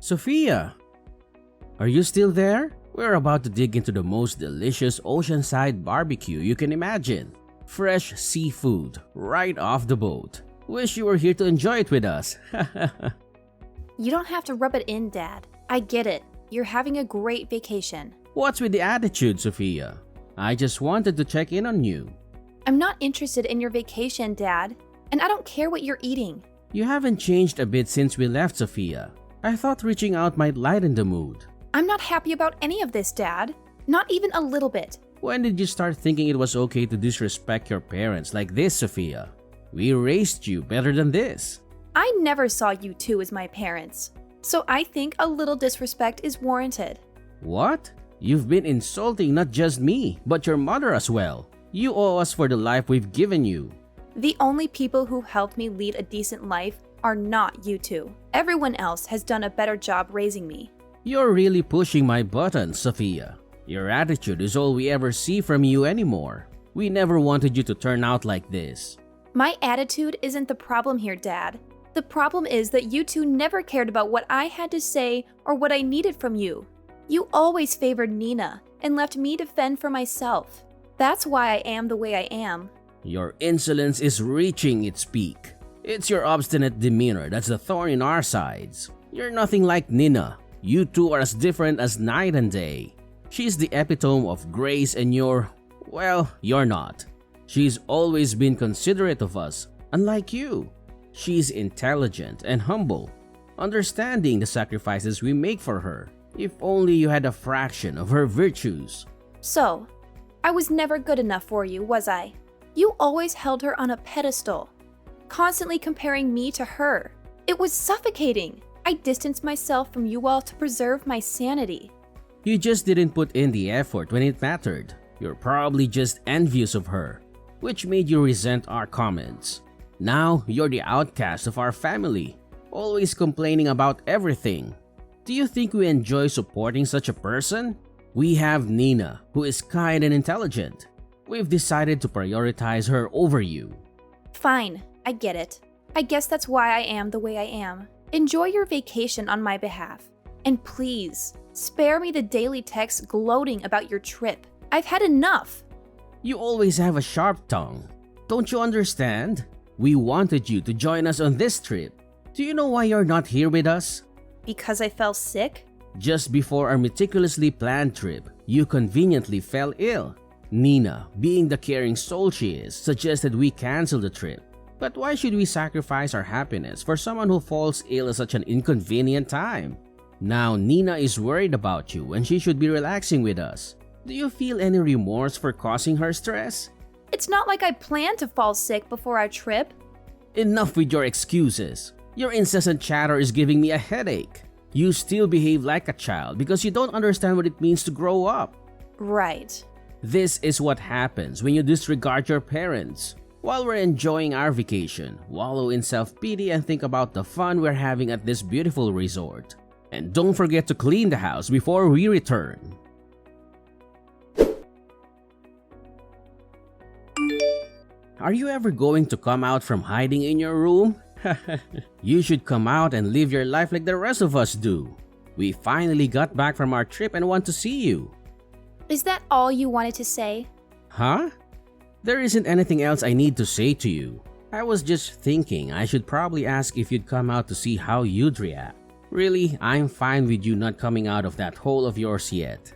Sophia! Are you still there? We're about to dig into the most delicious oceanside barbecue you can imagine. Fresh seafood right off the boat. Wish you were here to enjoy it with us. You don't have to rub it in, Dad. I get it. You're having a great vacation. What's with the attitude, Sophia? I just wanted to check in on you. I'm not interested in your vacation, Dad. And I don't care what you're eating. You haven't changed a bit since we left, Sophia. I thought reaching out might lighten the mood. I'm not happy about any of this, Dad. Not even a little bit. When did you start thinking it was okay to disrespect your parents like this, Sophia? We raised you better than this. I never saw you two as my parents. So I think a little disrespect is warranted. What? You've been insulting not just me, but your mother as well. You owe us for the life we've given you. The only people who helped me lead a decent life are not you two. Everyone else has done a better job raising me. You're really pushing my buttons, Sophia. Your attitude is all we ever see from you anymore. We never wanted you to turn out like this. My attitude isn't the problem here, Dad. The problem is that you two never cared about what I had to say or what I needed from you. You always favored Nina and left me to fend for myself. That's why I am the way I am. Your insolence is reaching its peak. It's your obstinate demeanor that's the thorn in our sides. You're nothing like Nina. You two are as different as night and day. She's the epitome of grace and you're not. She's always been considerate of us, unlike you. She's intelligent and humble, understanding the sacrifices we make for her. If only you had a fraction of her virtues. So, I was never good enough for you, was I? You always held her on a pedestal, constantly comparing me to her. It was suffocating. I distanced myself from you all to preserve my sanity. You just didn't put in the effort when it mattered. You're probably just envious of her, which made you resent our comments. Now, you're the outcast of our family, always complaining about everything. Do you think we enjoy supporting such a person? We have Nina, who is kind and intelligent. We've decided to prioritize her over you. Fine, I get it. I guess that's why I am the way I am. Enjoy your vacation on my behalf. And please, spare me the daily texts gloating about your trip. I've had enough. You always have a sharp tongue. Don't you understand? We wanted you to join us on this trip. Do you know why you're not here with us? Because I fell sick? Just before our meticulously planned trip, you conveniently fell ill. Nina, being the caring soul she is, suggested we cancel the trip. But why should we sacrifice our happiness for someone who falls ill at such an inconvenient time? Now Nina is worried about you when she should be relaxing with us. Do you feel any remorse for causing her stress? It's not like I planned to fall sick before our trip. Enough with your excuses. Your incessant chatter is giving me a headache. You still behave like a child because you don't understand what it means to grow up. Right. This is what happens when you disregard your parents. While we're enjoying our vacation, wallow in self-pity and think about the fun we're having at this beautiful resort. And don't forget to clean the house before we return. Are you ever going to come out from hiding in your room? You should come out and live your life like the rest of us do. We finally got back from our trip and want to see you. Is that all you wanted to say? Huh? There isn't anything else I need to say to you. I was just thinking I should probably ask if you'd come out to see how you'd react. Really, I'm fine with you not coming out of that hole of yours yet.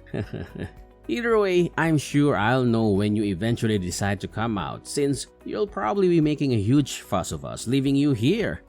Either way, I'm sure I'll know when you eventually decide to come out since you'll probably be making a huge fuss of us leaving you here.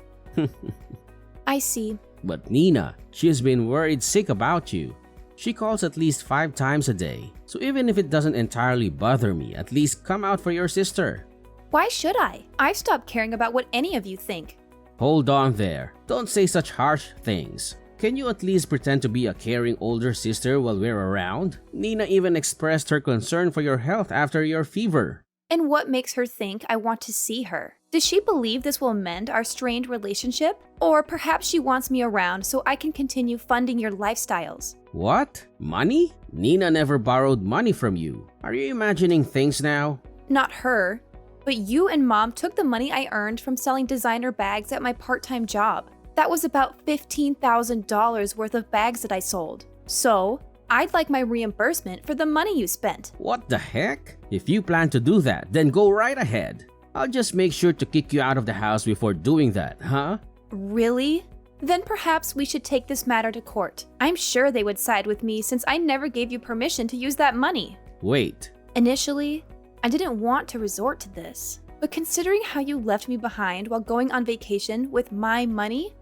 I see. But Nina, she's been worried sick about you. She calls at least 5 times a day. So even if it doesn't entirely bother me, at least come out for your sister. Why should I? I've stopped caring about what any of you think. Hold on there. Don't say such harsh things. Can you at least pretend to be a caring older sister while we're around? Nina even expressed her concern for your health after your fever. And what makes her think I want to see her? Does she believe this will mend our strained relationship? Or perhaps she wants me around so I can continue funding your lifestyles. What? Money? Nina never borrowed money from you. Are you imagining things now? Not her, but you and Mom took the money I earned from selling designer bags at my part-time job. That was about $15,000 worth of bags that I sold. So, I'd like my reimbursement for the money you spent. What the heck? If you plan to do that, then go right ahead. I'll just make sure to kick you out of the house before doing that, huh? Really? Then perhaps we should take this matter to court. I'm sure they would side with me since I never gave you permission to use that money. Wait. Initially, I didn't want to resort to this. But considering how you left me behind while going on vacation with my money,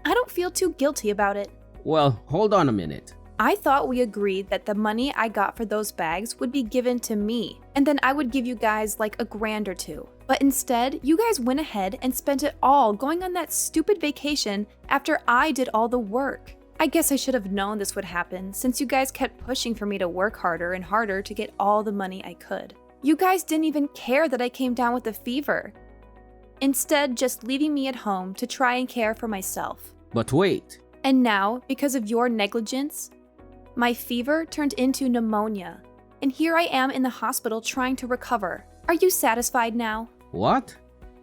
I don't feel too guilty about it. Well, hold on a minute. I thought we agreed that the money I got for those bags would be given to me, and then I would give you guys like $1,000 or $2. But instead, you guys went ahead and spent it all going on that stupid vacation after I did all the work. I guess I should have known this would happen since you guys kept pushing for me to work harder and harder to get all the money I could. You guys didn't even care that I came down with a fever. Instead, just leaving me at home to try and care for myself. But wait. And now, because of your negligence, my fever turned into pneumonia, and here I am in the hospital trying to recover. Are you satisfied now? What?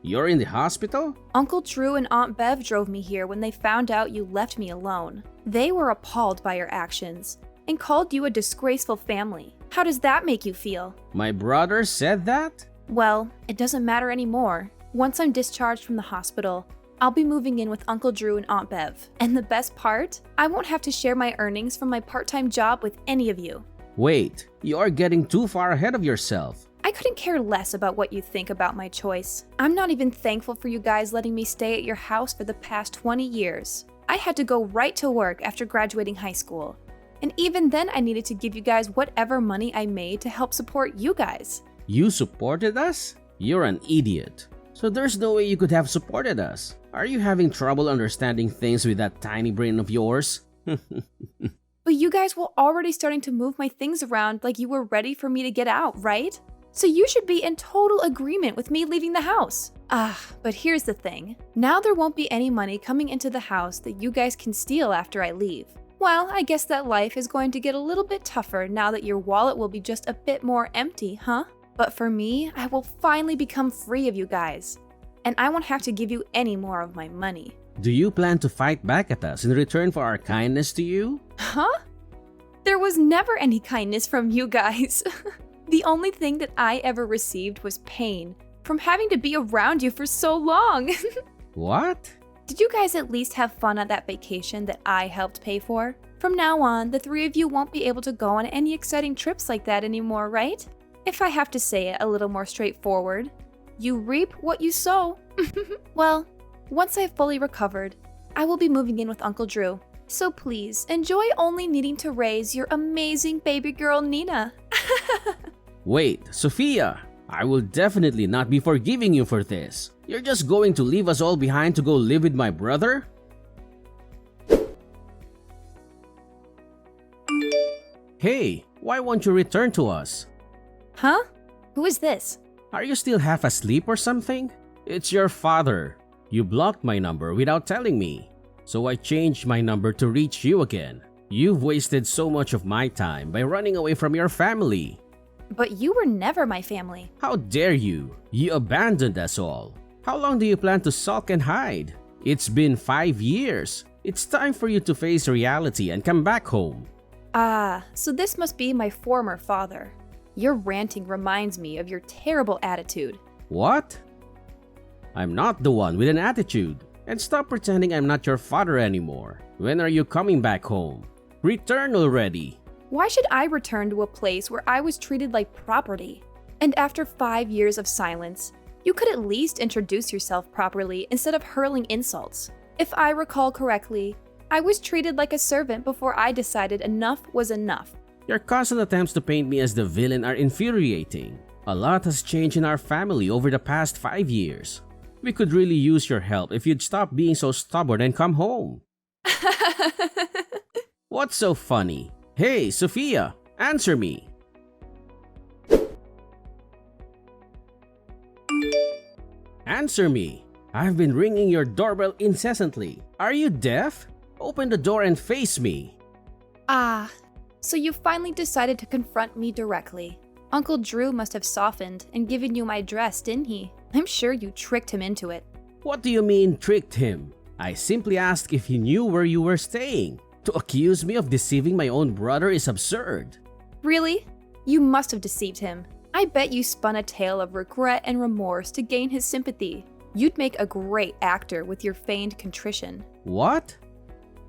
You're in the hospital? Uncle Drew and Aunt Bev drove me here when they found out you left me alone. They were appalled by your actions and called you a disgraceful family. How does that make you feel? My brother said that? Well, it doesn't matter anymore. Once I'm discharged from the hospital, I'll be moving in with Uncle Drew and Aunt Bev. And the best part? I won't have to share my earnings from my part-time job with any of you. Wait, you're getting too far ahead of yourself. I couldn't care less about what you think about my choice. I'm not even thankful for you guys letting me stay at your house for the past 20 years. I had to go right to work after graduating high school. And even then I needed to give you guys whatever money I made to help support you guys. You supported us? You're an idiot. So there's no way you could have supported us. Are you having trouble understanding things with that tiny brain of yours? But you guys were already starting to move my things around like you were ready for me to get out, right? So you should be in total agreement with me leaving the house. But here's the thing. Now there won't be any money coming into the house that you guys can steal after I leave. Well, I guess that life is going to get a little bit tougher now that your wallet will be just a bit more empty, huh? But for me, I will finally become free of you guys. And I won't have to give you any more of my money. Do you plan to fight back at us in return for our kindness to you? Huh? There was never any kindness from you guys. The only thing that I ever received was pain from having to be around you for so long. What? Did you guys at least have fun at that vacation that I helped pay for? From now on, the three of you won't be able to go on any exciting trips like that anymore, right? If I have to say it a little more straightforward, you reap what you sow. Well, once I've fully recovered, I will be moving in with Uncle Drew. So please, enjoy only needing to raise your amazing baby girl, Nina. Wait, Sophia, I will definitely not be forgiving you for this. You're just going to leave us all behind to go live with my brother? Hey, why won't you return to us? Huh? Who is this? Are you still half asleep or something? It's your father. You blocked my number without telling me. So I changed my number to reach you again. You've wasted so much of my time by running away from your family. But you were never my family. How dare you? You abandoned us all. How long do you plan to sulk and hide? It's been 5 years. It's time for you to face reality and come back home. So this must be my former father. Your ranting reminds me of your terrible attitude. What? I'm not the one with an attitude. And stop pretending I'm not your father anymore. When are you coming back home? Return already. Why should I return to a place where I was treated like property? And after 5 years of silence, you could at least introduce yourself properly instead of hurling insults. If I recall correctly, I was treated like a servant before I decided enough was enough. Your constant attempts to paint me as the villain are infuriating. A lot has changed in our family over the past 5 years. We could really use your help if you'd stop being so stubborn and come home. What's so funny? Hey, Sophia, answer me. Answer me. I've been ringing your doorbell incessantly. Are you deaf? Open the door and face me. So you finally decided to confront me directly. Uncle Drew must have softened and given you my address, didn't he? I'm sure you tricked him into it. What do you mean tricked him? I simply asked if he knew where you were staying. To accuse me of deceiving my own brother is absurd. Really? You must have deceived him. I bet you spun a tale of regret and remorse to gain his sympathy. You'd make a great actor with your feigned contrition. What?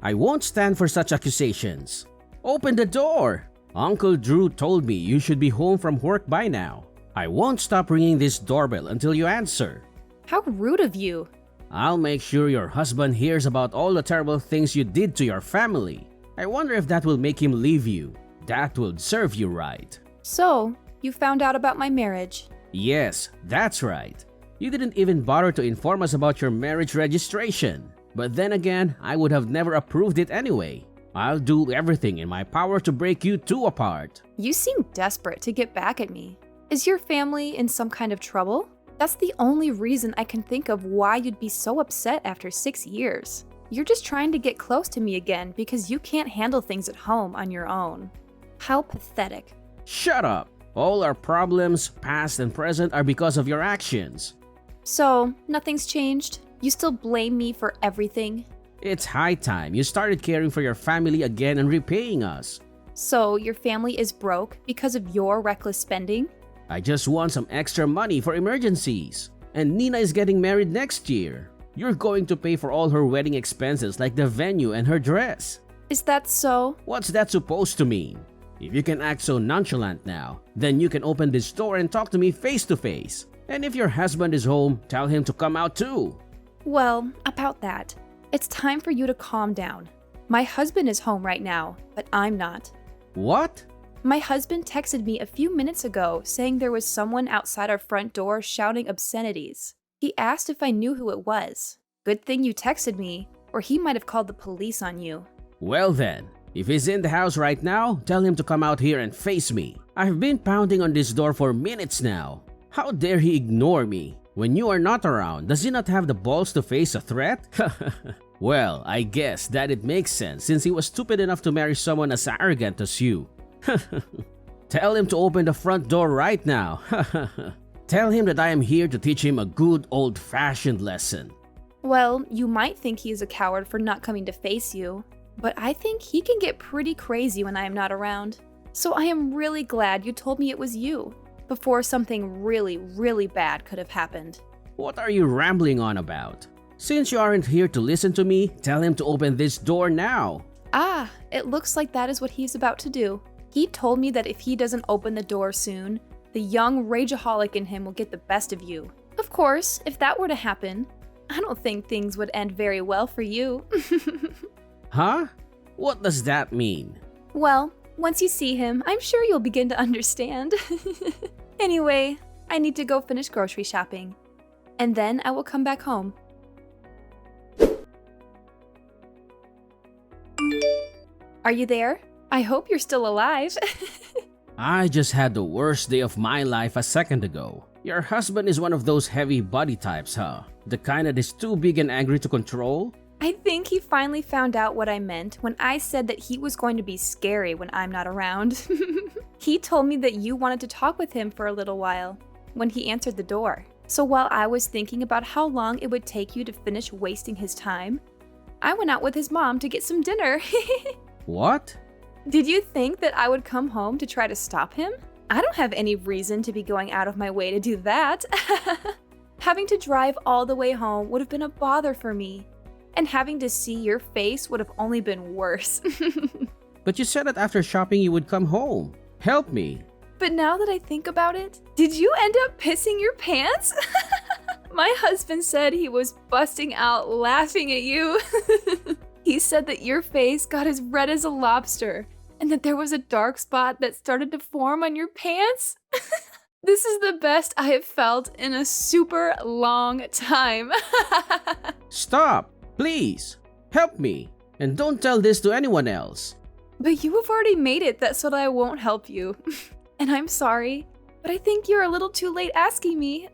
I won't stand for such accusations. Open the door! Uncle Drew told me you should be home from work by now. I won't stop ringing this doorbell until you answer. How rude of you. I'll make sure your husband hears about all the terrible things you did to your family. I wonder if that will make him leave you. That would serve you right. So, you found out about my marriage. Yes, that's right. You didn't even bother to inform us about your marriage registration. But then again, I would have never approved it anyway. I'll do everything in my power to break you two apart. You seem desperate to get back at me. Is your family in some kind of trouble? That's the only reason I can think of why you'd be so upset after 6 years. You're just trying to get close to me again because you can't handle things at home on your own. How pathetic. Shut up! All our problems, past and present, are because of your actions. So, nothing's changed? You still blame me for everything? It's high time you started caring for your family again and repaying us. So, your family is broke because of your reckless spending? I just want some extra money for emergencies. And Nina is getting married next year. You're going to pay for all her wedding expenses like the venue and her dress. Is that so? What's that supposed to mean? If you can act so nonchalant now, then you can open this door and talk to me face to face. And if your husband is home, tell him to come out too. Well, about that, it's time for you to calm down. My husband is home right now, but I'm not. What? My husband texted me a few minutes ago saying there was someone outside our front door shouting obscenities. He asked if I knew who it was. Good thing you texted me, or he might have called the police on you. Well then, if he's in the house right now, tell him to come out here and face me. I've been pounding on this door for minutes now. How dare he ignore me? When you are not around, does he not have the balls to face a threat? Well, I guess that it makes sense since he was stupid enough to marry someone as arrogant as you. Tell him to open the front door right now. Tell him that I am here to teach him a good old-fashioned lesson. Well, you might think he is a coward for not coming to face you, but I think he can get pretty crazy when I am not around. So I am really glad you told me it was you, before something really, really bad could have happened. What are you rambling on about? Since you aren't here to listen to me, tell him to open this door now. Ah, it looks like that is what he's about to do. He told me that if he doesn't open the door soon, the young rageaholic in him will get the best of you. Of course, if that were to happen, I don't think things would end very well for you. Huh? What does that mean? Well, once you see him, I'm sure you'll begin to understand. Anyway, I need to go finish grocery shopping, and then I will come back home. Are you there? I hope you're still alive. I just had the worst day of my life a second ago. Your husband is one of those heavy body types, huh? The kind that is too big and angry to control? I think he finally found out what I meant when I said that he was going to be scary when I'm not around. He told me that you wanted to talk with him for a little while when he answered the door. So while I was thinking about how long it would take you to finish wasting his time, I went out with his mom to get some dinner. What? Did you think that I would come home to try to stop him? I don't have any reason to be going out of my way to do that. Having to drive all the way home would have been a bother for me. And having to see your face would have only been worse. But you said that after shopping you would come home. Help me. But now that I think about it, did you end up pissing your pants? My husband said he was busting out laughing at you. He said that your face got as red as a lobster and that there was a dark spot that started to form on your pants. This is the best I have felt in a super long time. Stop, please. Help me. And don't tell this to anyone else. But you have already made it that so that I won't help you. And I'm sorry, but I think you're a little too late asking me.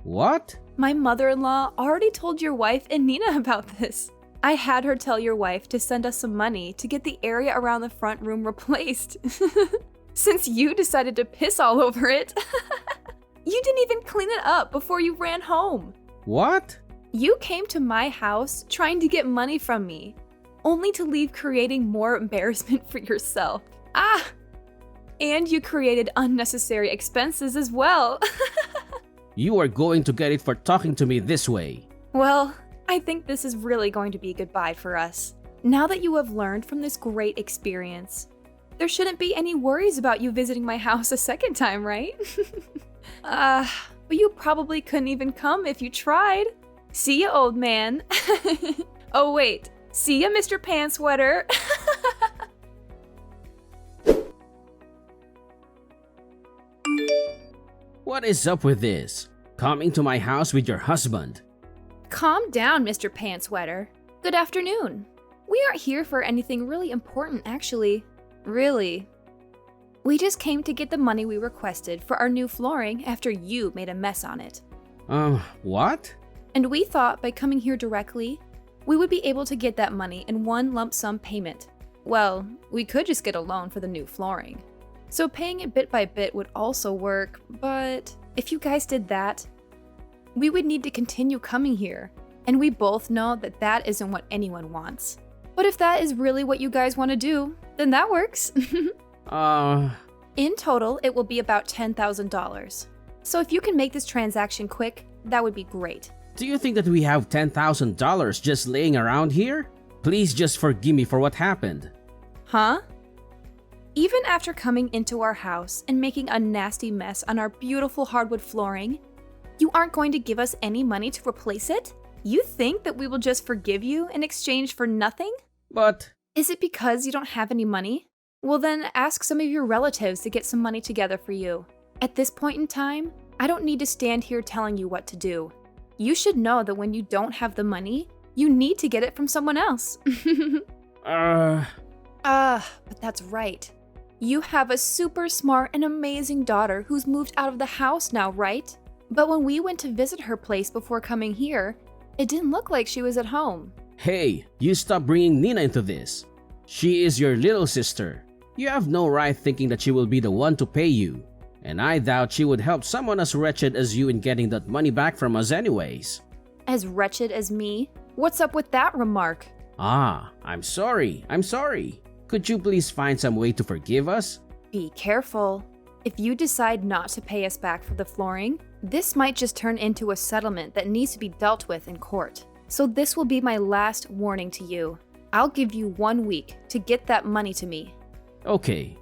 What? My mother-in-law already told your wife and Nina about this. I had her tell your wife to send us some money to get the area around the front room replaced. Since you decided to piss all over it. You didn't even clean it up before you ran home. What? You came to my house trying to get money from me, only to leave creating more embarrassment for yourself. And you created unnecessary expenses as well. You are going to get it for talking to me this way. Well, I think this is really going to be goodbye for us. Now that you have learned from this great experience, there shouldn't be any worries about you visiting my house a second time, right? But you probably couldn't even come if you tried. See ya, old man. Oh wait, see ya, Mr. Pantsweater. What is up with this? Coming to my house with your husband? Calm down, Mr. Pantsweater. Good afternoon. We aren't here for anything really important, actually. Really. We just came to get the money we requested for our new flooring after you made a mess on it. What? And we thought by coming here directly, we would be able to get that money in one lump sum payment. Well, we could just get a loan for the new flooring. So paying it bit by bit would also work, but if you guys did that, we would need to continue coming here, and we both know that that isn't what anyone wants. But if that is really what you guys want to do, then that works. In total, it will be about $10,000. So if you can make this transaction quick, that would be great. Do you think that we have $10,000 just laying around here? Please just forgive me for what happened. Huh? Even after coming into our house and making a nasty mess on our beautiful hardwood flooring, you aren't going to give us any money to replace it? You think that we will just forgive you in exchange for nothing? But... Is it because you don't have any money? Well then, ask some of your relatives to get some money together for you. At this point in time, I don't need to stand here telling you what to do. You should know that when you don't have the money, you need to get it from someone else. But that's right. You have a super smart and amazing daughter who's moved out of the house now, right? But when we went to visit her place before coming here, it didn't look like she was at home. Hey, you stop bringing Nina into this. She is your little sister. You have no right thinking that she will be the one to pay you. And I doubt she would help someone as wretched as you in getting that money back from us anyways. As wretched as me? What's up with that remark? I'm sorry. Could you please find some way to forgive us? Be careful. If you decide not to pay us back for the flooring, this might just turn into a settlement that needs to be dealt with in court. So this will be my last warning to you. I'll give you 1 week to get that money to me. Okay.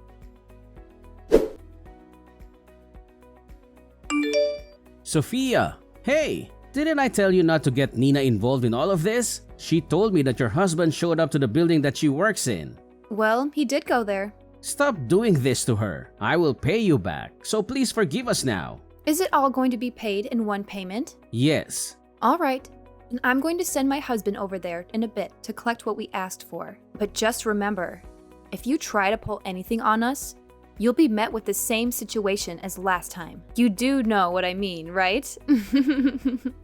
Sophia! Hey! Didn't I tell you not to get Nina involved in all of this? She told me that your husband showed up to the building that she works in. Well, he did go there. Stop doing this to her. I will pay you back, so please forgive us now. Is it all going to be paid in one payment? Yes. All right. Then I'm going to send my husband over there in a bit to collect what we asked for. But just remember, if you try to pull anything on us, you'll be met with the same situation as last time. You do know what I mean, right?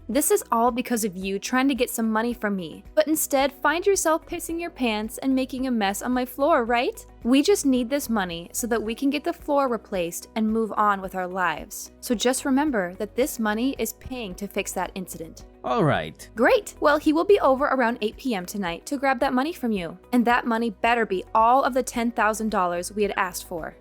This is all because of you trying to get some money from me, but instead find yourself pissing your pants and making a mess on my floor, right? We just need this money so that we can get the floor replaced and move on with our lives. So just remember that this money is paying to fix that incident. All right. Great! Well, he will be over around 8 p.m. tonight to grab that money from you. And that money better be all of the $10,000 we had asked for.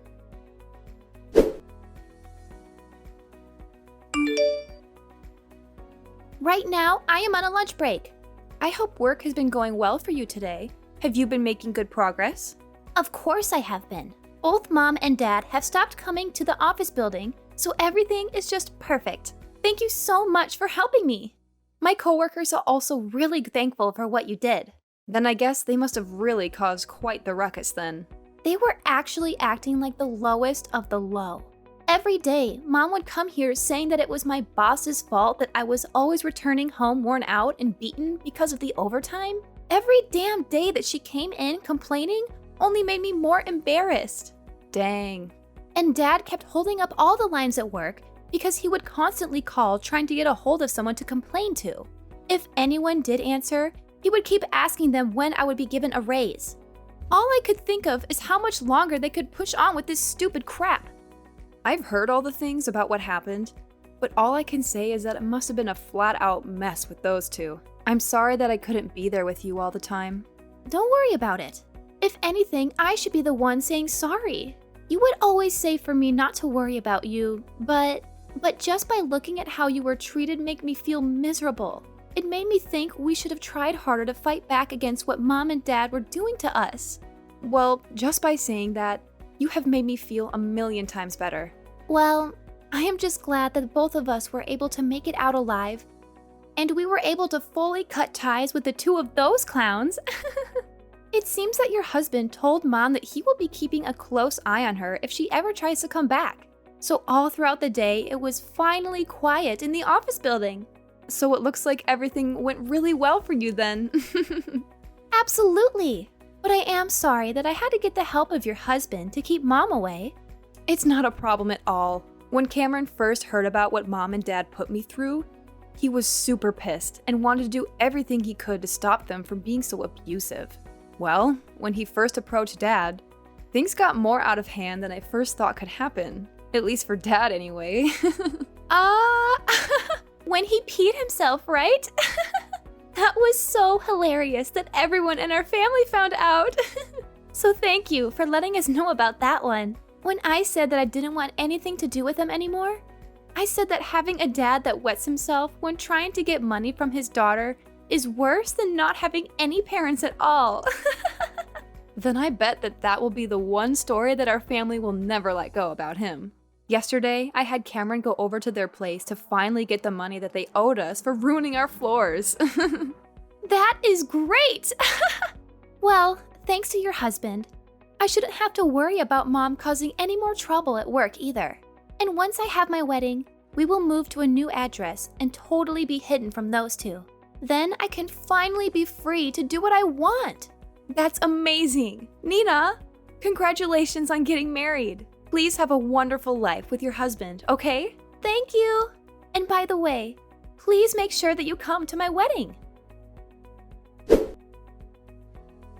Right now, I am on a lunch break. I hope work has been going well for you today. Have you been making good progress? Of course I have been. Both Mom and Dad have stopped coming to the office building, so everything is just perfect. Thank you so much for helping me. My coworkers are also really thankful for what you did. Then I guess they must have really caused quite the ruckus then. They were actually acting like the lowest of the low. Every day, Mom would come here saying that it was my boss's fault that I was always returning home worn out and beaten because of the overtime. Every damn day that she came in complaining only made me more embarrassed. Dang. And Dad kept holding up all the lines at work because he would constantly call trying to get a hold of someone to complain to. If anyone did answer, he would keep asking them when I would be given a raise. All I could think of is how much longer they could push on with this stupid crap. I've heard all the things about what happened, But all I can say is that it must have been a flat-out mess with those two. I'm sorry that I couldn't be there with you all the time. Don't worry about it. If anything, I should be the one saying sorry. You would always say for me not to worry about you, but just by looking at how you were treated made me feel miserable. It made me think we should have tried harder to fight back against what Mom and Dad were doing to us. Well, just by saying that, you have made me feel a million times better. Well, I am just glad that both of us were able to make it out alive, and we were able to fully cut ties with the two of those clowns. It seems that your husband told Mom that he will be keeping a close eye on her if she ever tries to come back. So all throughout the day, it was finally quiet in the office building. So it looks like everything went really well for you then. Absolutely. But I am sorry that I had to get the help of your husband to keep Mom away. It's not a problem at all. When Cameron first heard about what Mom and Dad put me through, he was super pissed and wanted to do everything he could to stop them from being so abusive. Well, when he first approached Dad, things got more out of hand than I first thought could happen. At least for Dad, anyway. When he peed himself, right? That was so hilarious that everyone in our family found out. So thank you for letting us know about that one. When I said that I didn't want anything to do with him anymore, I said that having a dad that wets himself when trying to get money from his daughter is worse than not having any parents at all. Then I bet that will be the one story that our family will never let go about him. Yesterday, I had Cameron go over to their place to finally get the money that they owed us for ruining our floors. That is great! Well, thanks to your husband, I shouldn't have to worry about Mom causing any more trouble at work either. And once I have my wedding, we will move to a new address and totally be hidden from those two. Then I can finally be free to do what I want. That's amazing! Nina, congratulations on getting married. Please have a wonderful life with your husband, okay? Thank you! And by the way, please make sure that you come to my wedding.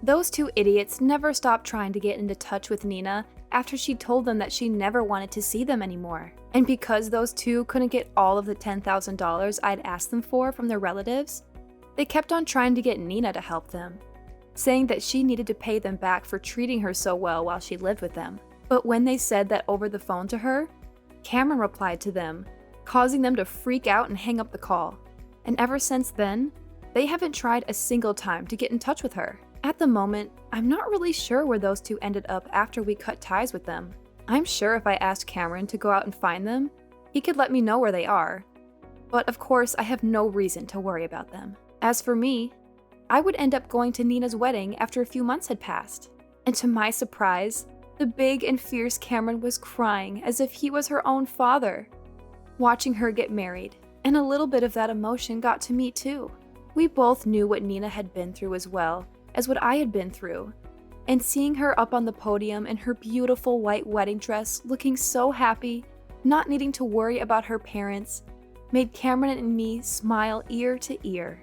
Those two idiots never stopped trying to get into touch with Nina after she told them that she never wanted to see them anymore. And because those two couldn't get all of the $10,000 I'd asked them for from their relatives, they kept on trying to get Nina to help them, saying that she needed to pay them back for treating her so well while she lived with them. But when they said that over the phone to her, Cameron replied to them, causing them to freak out and hang up the call. And ever since then, they haven't tried a single time to get in touch with her. At the moment, I'm not really sure where those two ended up after we cut ties with them. I'm sure if I asked Cameron to go out and find them, he could let me know where they are. But of course, I have no reason to worry about them. As for me, I would end up going to Nina's wedding after a few months had passed. And to my surprise, the big and fierce Cameron was crying as if he was her own father, watching her get married, and a little bit of that emotion got to me too. We both knew what Nina had been through as well as what I had been through, and seeing her up on the podium in her beautiful white wedding dress looking so happy, not needing to worry about her parents, made Cameron and me smile ear to ear.